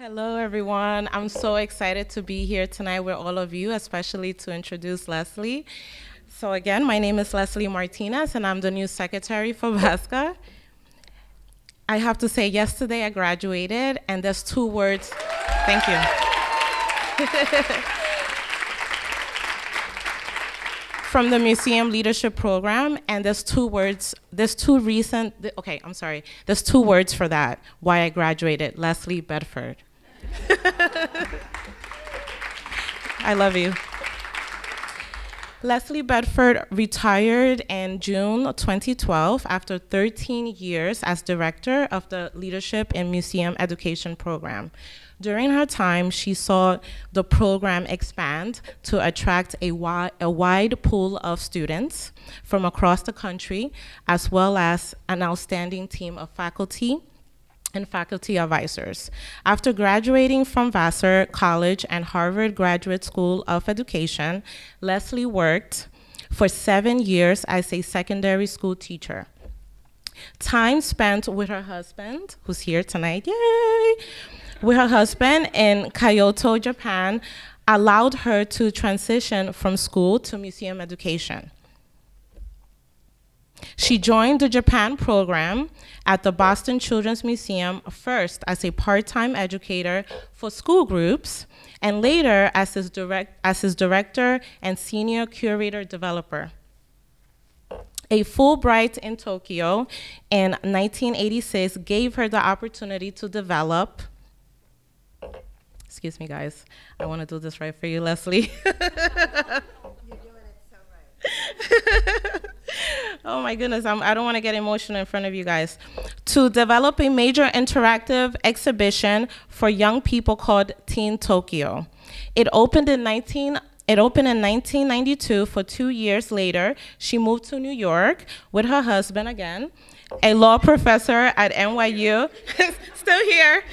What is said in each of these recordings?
Hello, everyone. I'm so excited to be here tonight with all of you, especially to introduce Leslie. So again, my name is Leslie Martinez, and I'm the new secretary for VASCA. I have to say, yesterday I graduated, and there's two words. Thank you. From the museum leadership program, and there's two words, there's two recent, okay, I'm sorry, there's two words for that, why I graduated, Leslie Bedford. I love you. Leslie Bedford retired in June 2012 after 13 years as director of the Leadership in Museum Education program. During her time, she saw the program expand to attract a wide pool of students from across the country, as well as an outstanding team of faculty and faculty advisors. After graduating from Vassar College and Harvard Graduate School of Education, Leslie worked for 7 years as a secondary school teacher. Time spent with her husband, who's here tonight, yay! With her husband in Kyoto, Japan, allowed her to transition from school to museum education. She joined the Japan program at the Boston Children's Museum, first as a part-time educator for school groups, and later as his director and senior curator developer. A Fulbright in Tokyo in 1986 gave her the opportunity to develop. Excuse me, guys. I want to do this right for you, Leslie. You're doing it so right. Oh my goodness, I don't want to get emotional in front of you guys. To develop a major interactive exhibition for young people called Teen Tokyo. It opened in 1992. For 2 years later, she moved to New York with her husband again, a law professor at NYU, still here,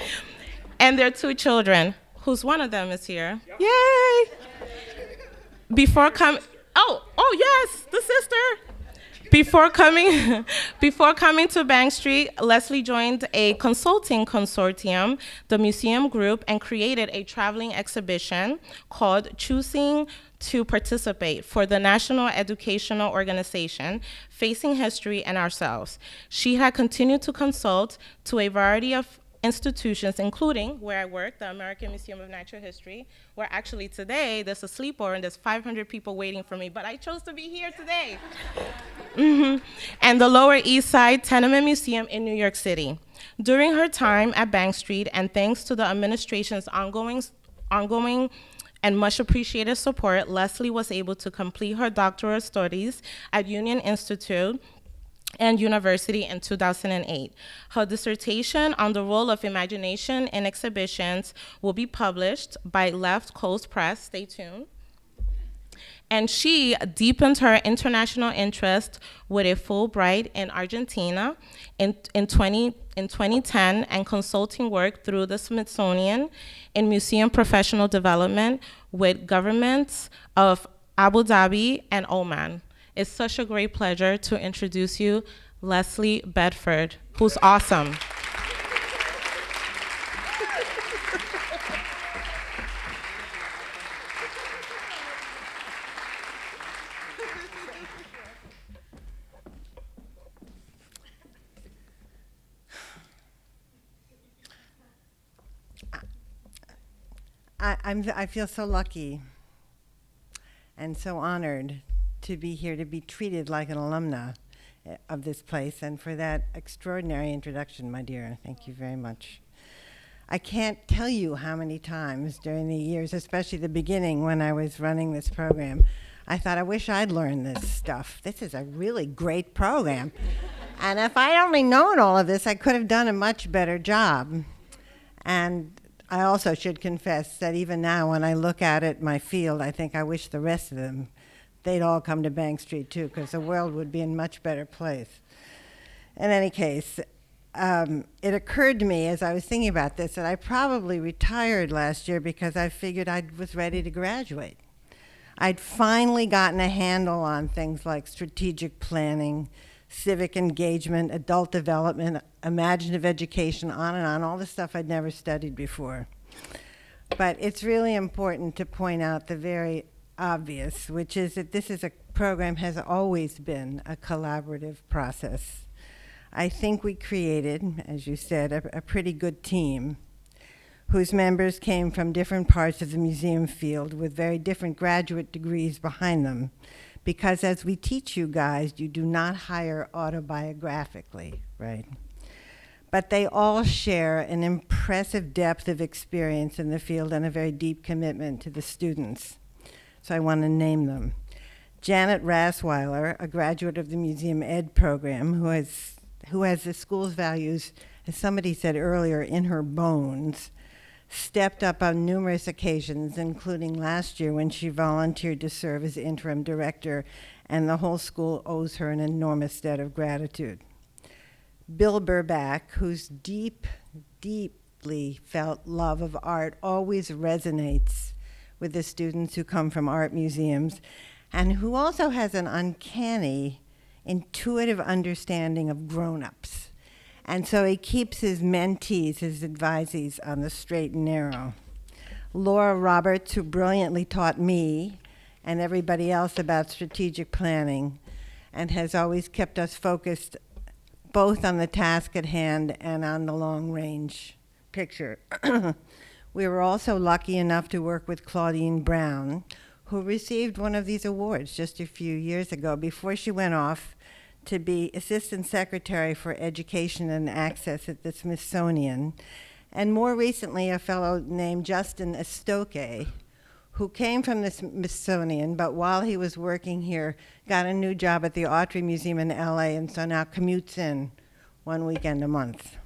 and their 2 children, who's one of them is here. Yep. Yay! Before coming, oh yes, the sister. Before coming to Bank Street, Leslie joined a consulting consortium, the Museum Group, and created a traveling exhibition called Choosing to Participate for the National Educational Organization, Facing History and Ourselves. She had continued to consult to a variety of institutions, including where I work, the American Museum of Natural History, where actually today there's a sleepover and there's 500 people waiting for me, but I chose to be here today. And the Lower East Side Tenement Museum in New York City. During her time at Bank Street, and thanks to the administration's ongoing and much appreciated support, Leslie was able to complete her doctoral studies at Union Institute and University in 2008. Her dissertation on the role of imagination in exhibitions will be published by Left Coast Press, stay tuned. And she deepened her international interest with a Fulbright in Argentina in 2010 and consulting work through the Smithsonian in museum professional development with governments of Abu Dhabi and Oman. It's such a great pleasure to introduce you, Leslie Bedford, who's awesome. I feel so lucky and so honored to be here, to be treated like an alumna of this place, and for that extraordinary introduction, my dear. Thank you very much. I can't tell you how many times during the years, especially the beginning when I was running this program, I thought, I wish I'd learned this stuff. This is a really great program. And if I'd only known all of this, I could have done a much better job. And I also should confess that even now, when I look at it, my field, I think I wish the rest of them, they'd all come to Bank Street too, because the world would be in a much better place. In any case, it occurred to me as I was thinking about this that I probably retired last year because I figured I was ready to graduate. I'd finally gotten a handle on things like strategic planning, civic engagement, adult development, imaginative education, on and on, all the stuff I'd never studied before. But it's really important to point out the very obvious, which is that this is a program has always been a collaborative process. I think we created, as you said, a pretty good team whose members came from different parts of the museum field with very different graduate degrees behind them. Because as we teach you guys, you do not hire autobiographically, right? But they all share an impressive depth of experience in the field and a very deep commitment to the students. So I want to name them. Janet Rasweiler, a graduate of the Museum Ed program, who has the school's values, as somebody said earlier, in her bones, stepped up on numerous occasions, including last year when she volunteered to serve as interim director, and the whole school owes her an enormous debt of gratitude. Bill Burback, whose deeply felt love of art always resonates with the students who come from art museums, and who also has an uncanny, intuitive understanding of grown-ups. And so he keeps his mentees, his advisees, on the straight and narrow. Laura Roberts, who brilliantly taught me and everybody else about strategic planning, and has always kept us focused both on the task at hand and on the long-range picture. We were also lucky enough to work with Claudine Brown, who received one of these awards just a few years ago before she went off to be Assistant Secretary for Education and Access at the Smithsonian, and more recently a fellow named Justin Estoque, who came from the Smithsonian, but while he was working here, got a new job at the Autry Museum in LA, and so now commutes in one weekend a month.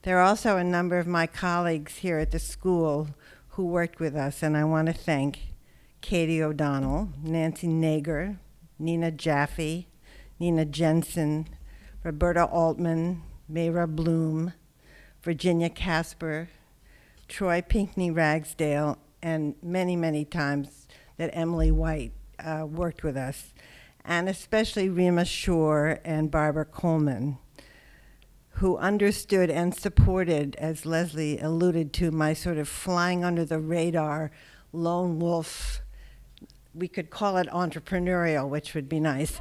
There are also a number of my colleagues here at the school who worked with us, and I want to thank Katie O'Donnell, Nancy Nager, Nina Jaffe, Nina Jensen, Roberta Altman, Mayra Bloom, Virginia Casper, Troy Pinckney Ragsdale, and many, many times that Emily White worked with us, and especially Rima Shore and Barbara Coleman, who understood and supported, as Leslie alluded to, my sort of flying under the radar, lone wolf, we could call it entrepreneurial, which would be nice,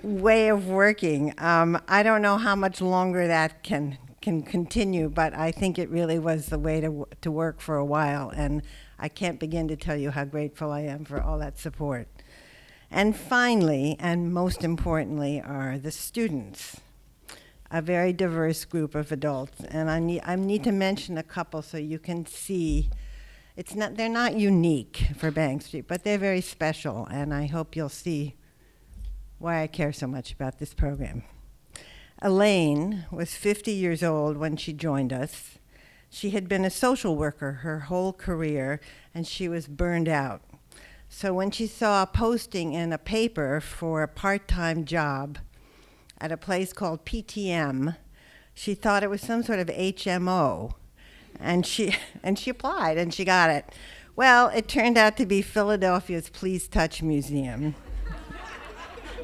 way of working. I don't know how much longer that can continue, but I think it really was the way to work for a while, and I can't begin to tell you how grateful I am for all that support. And finally, and most importantly, are the students, a very diverse group of adults, and I need to mention a couple so you can see. They're not unique for Bank Street, but they're very special, and I hope you'll see why I care so much about this program. Elaine was 50 years old when she joined us. She had been a social worker her whole career, and she was burned out. So when she saw a posting in a paper for a part-time job at a place called PTM, she thought it was some sort of HMO. And she applied, and she got it. Well, it turned out to be Philadelphia's Please Touch Museum.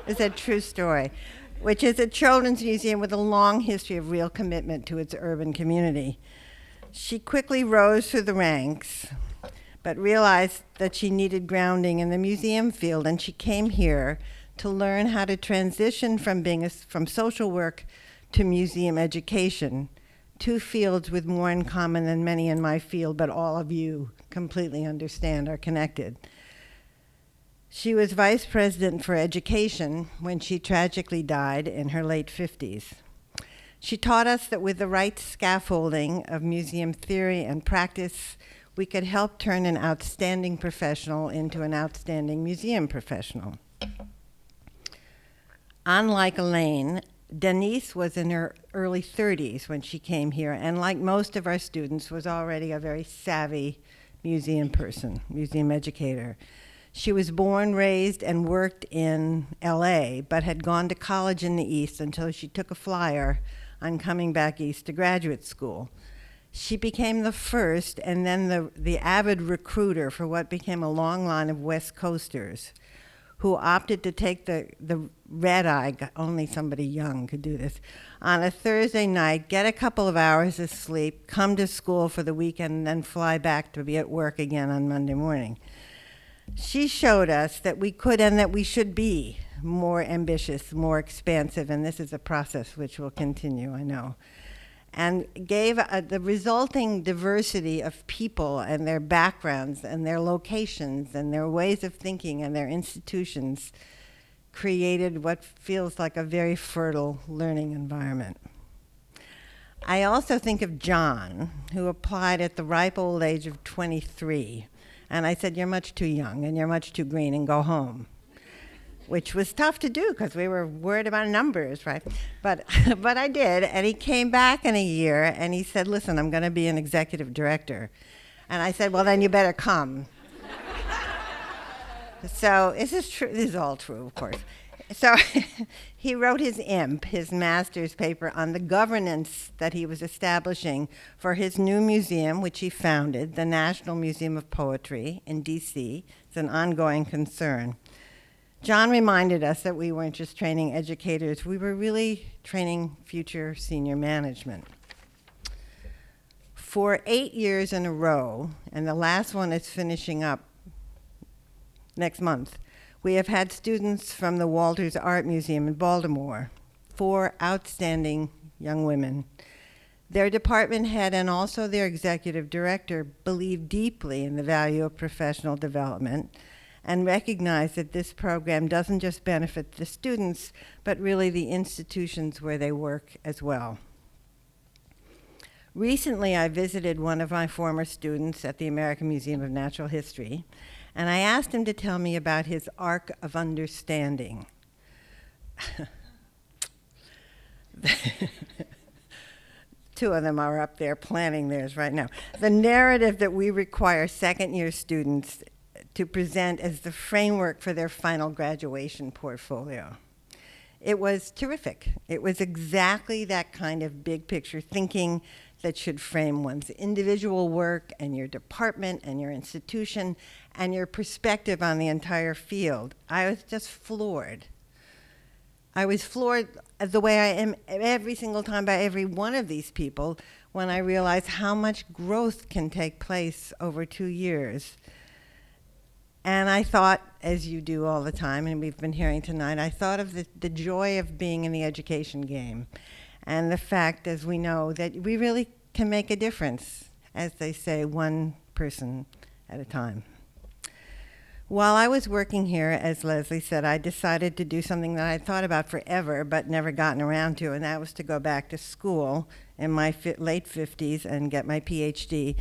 It's a true story, which is a children's museum with a long history of real commitment to its urban community. She quickly rose through the ranks, but realized that she needed grounding in the museum field, and she came here to learn how to transition from social work to museum education, two fields with more in common than many in my field, but all of you completely understand are connected. She was vice president for education when she tragically died in her late 50s. She taught us that with the right scaffolding of museum theory and practice, we could help turn an outstanding professional into an outstanding museum professional. Unlike Elaine, Denise was in her early 30s when she came here, and like most of our students, was already a very savvy museum person, museum educator. She was born, raised, and worked in LA, but had gone to college in the East until she took a flyer on coming back East to graduate school. She became the first and then the avid recruiter for what became a long line of West Coasters who opted to take the red eye, only somebody young could do this, on a Thursday night, get a couple of hours of sleep, come to school for the weekend, and then fly back to be at work again on Monday morning. She showed us that we could and that we should be more ambitious, more expansive, and this is a process which will continue, I know. And gave the resulting diversity of people and their backgrounds and their locations and their ways of thinking and their institutions created what feels like a very fertile learning environment. I also think of John, who applied at the ripe old age of 23. And I said, "You're much too young and you're much too green, and go home," which was tough to do because we were worried about numbers, right? But I did, and he came back in a year, and he said, "Listen, I'm going to be an executive director." And I said, "Well, then you better come." So this is true. This is all true, of course. So he wrote his IMP, his master's paper, on the governance that he was establishing for his new museum, which he founded, the National Museum of Poetry in D.C. It's an ongoing concern. John reminded us that we weren't just training educators, we were really training future senior management. For 8 years in a row, and the last one is finishing up next month, we have had students from the Walters Art Museum in Baltimore, 4 outstanding young women. Their department head and also their executive director believe deeply in the value of professional development and recognize that this program doesn't just benefit the students, but really the institutions where they work as well. Recently, I visited one of my former students at the American Museum of Natural History, and I asked him to tell me about his arc of understanding. Two of them are up there planning theirs right now. The narrative that we require second-year students to present as the framework for their final graduation portfolio. It was terrific. It was exactly that kind of big picture thinking that should frame one's individual work and your department and your institution and your perspective on the entire field. I was just floored. I was floored the way I am every single time by every one of these people when I realized how much growth can take place over 2 years. And I thought, as you do all the time, and we've been hearing tonight, I thought of the joy of being in the education game and the fact, as we know, that we really can make a difference, as they say, one person at a time. While I was working here, as Leslie said, I decided to do something that I'd thought about forever but never gotten around to, and that was to go back to school in my late 50s and get my PhD.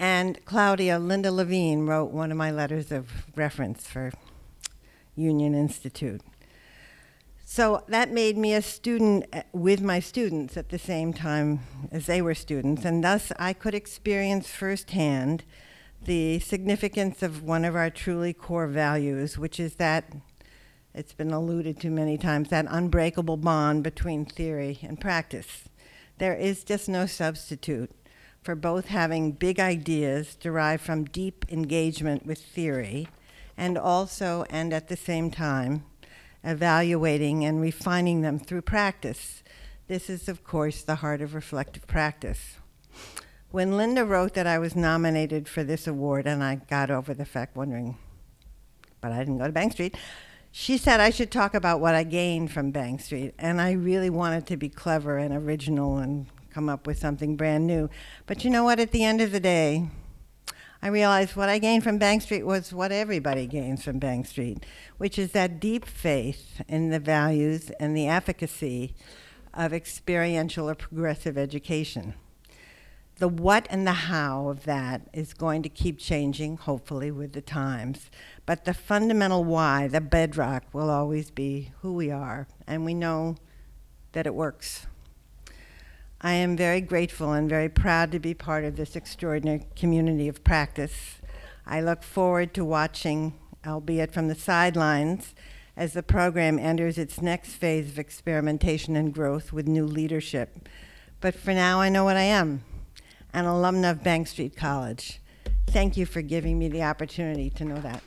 And Linda Levine, wrote one of my letters of reference for Union Institute. So that made me a student with my students at the same time as they were students, and thus I could experience firsthand the significance of one of our truly core values, which is that, it's been alluded to many times, that unbreakable bond between theory and practice. There is just no substitute for both having big ideas derived from deep engagement with theory and also, and at the same time, evaluating and refining them through practice. This is, of course, the heart of reflective practice. When Linda wrote that I was nominated for this award, and I got over the fact wondering, but I didn't go to Bank Street, she said I should talk about what I gained from Bank Street, and I really wanted to be clever and original and come up with something brand new. But you know what, at the end of the day, I realized what I gained from Bank Street was what everybody gains from Bank Street, which is that deep faith in the values and the efficacy of experiential or progressive education. The what and the how of that is going to keep changing, hopefully, with the times. But the fundamental why, the bedrock, will always be who we are, and we know that it works. I am very grateful and very proud to be part of this extraordinary community of practice. I look forward to watching, albeit from the sidelines, as the program enters its next phase of experimentation and growth with new leadership. But for now, I know what I am, an alumna of Bank Street College. Thank you for giving me the opportunity to know that.